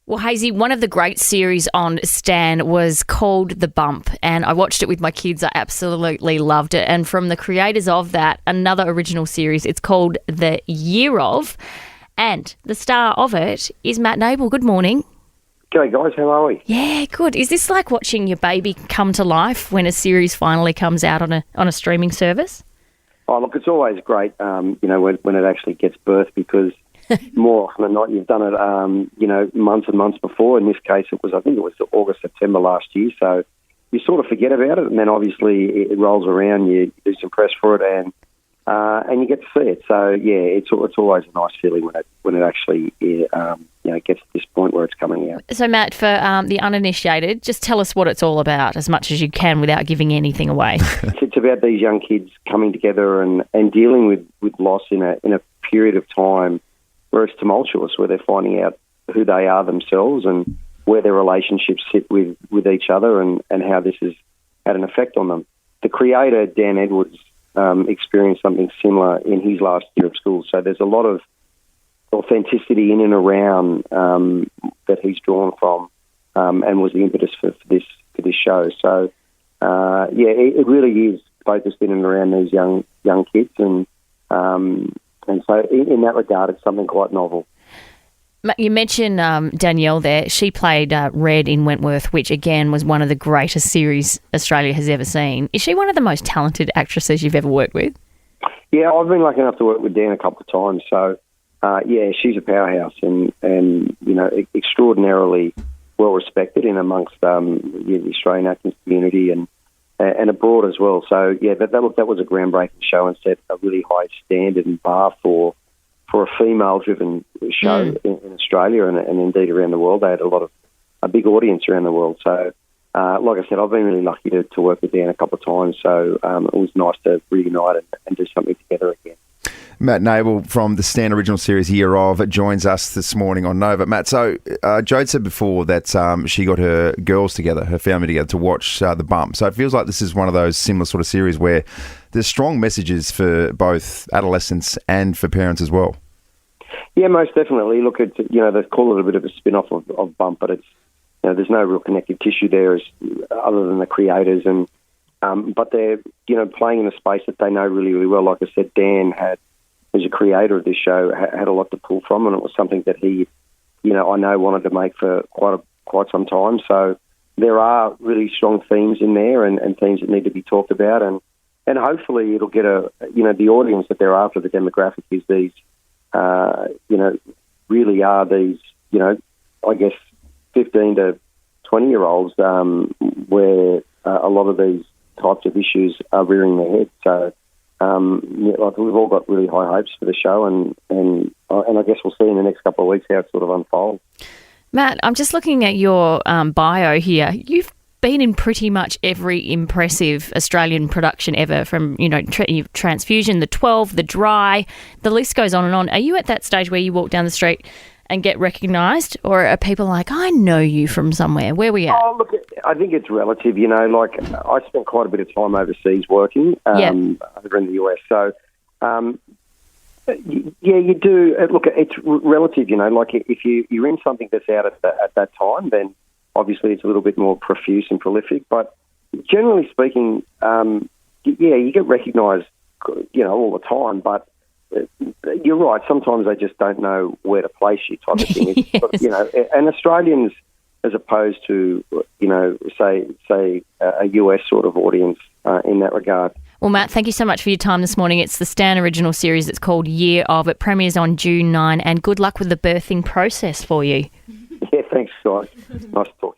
Well, Hazy, one of the great series on Stan was called The Bump, and I watched it with my kids. I absolutely loved it. And from the creators of that, another original series, it's called The Year Of, and the star of it is Matt Nable. Good morning. G'day guys, how are we? Yeah, good. Is this like watching your baby come to life when a series finally comes out on a streaming service? Oh, look, it's always great, when it actually gets birth, because more often than not, you've done it, months and months before. In this case, I think it was August, September last year. So you sort of forget about it, and then obviously it rolls around. You do some press for it, and you get to see it. So yeah, it's always a nice feeling when it actually gets to this point where it's coming out. So Matt, for the uninitiated, just tell us what it's all about as much as you can without giving anything away. It's about these young kids coming together and dealing with loss in a period of time where it's tumultuous, where they're finding out who they are themselves and where their relationships sit with each other and how this has had an effect on them. The creator, Dan Edwards, experienced something similar in his last year of school. So there's a lot of authenticity in and around that he's drawn from and was the impetus for this show. So, it really is focused in and around these young kids and so in that regard, it's something quite novel. You mentioned Danielle there. She played Red in Wentworth, which, again, was one of the greatest series Australia has ever seen. Is she one of the most talented actresses you've ever worked with? Yeah, I've been lucky enough to work with Dan a couple of times. So, she's a powerhouse and extraordinarily well-respected in amongst the Australian acting community and abroad as well. So, yeah, that was a groundbreaking show and set a really high standard and bar for a female-driven show in Australia and indeed around the world. They had a big audience around the world. So, like I said, I've been really lucky to work with Dan a couple of times. So it was nice to reunite and do something together again. Matt Nable from the Stan original series Year Of joins us this morning on Nova. Matt, so Jode said before that she got her girls together, her family together, to watch The Bump. So it feels like this is one of those similar sort of series where there's strong messages for both adolescents and for parents as well. Yeah, most definitely. Look, they call it a bit of a spin-off of Bump, but it's there's no real connective tissue there other than the creators, and but they're playing in a space that they know really, really well. Like I said, Dan as a creator of this show, had a lot to pull from, and it was something that he, I know wanted to make for quite some time. So there are really strong themes in there and themes that need to be talked about, and hopefully it'll get the audience that they're after. The demographic is these, really are these, I guess 15 to 20-year-olds, where a lot of these types of issues are rearing their head. So. We've all got really high hopes for the show, and I guess we'll see in the next couple of weeks how it sort of unfolds. Matt, I'm just looking at your bio here. You've been in pretty much every impressive Australian production ever, from Transfusion, The 12, The Dry, the list goes on and on. Are you at that stage where you walk down the street and get recognised, or are people like, I know you from somewhere? Where are we at? Oh, look, I think it's relative. I spent quite a bit of time overseas working over in the US. So, you do. Look, it's relative. If you're in something that's out at that time, then obviously it's a little bit more profuse and prolific. But generally speaking, you get recognised, all the time. But you're right. Sometimes they just don't know where to place you, type of thing. Yes. And Australians, as opposed to, say a US sort of audience in that regard. Well, Matt, thank you so much for your time this morning. It's the Stan original series. It's called Year Of. It premieres on June 9, and good luck with the birthing process for you. Yeah, thanks, guys. Nice to talk.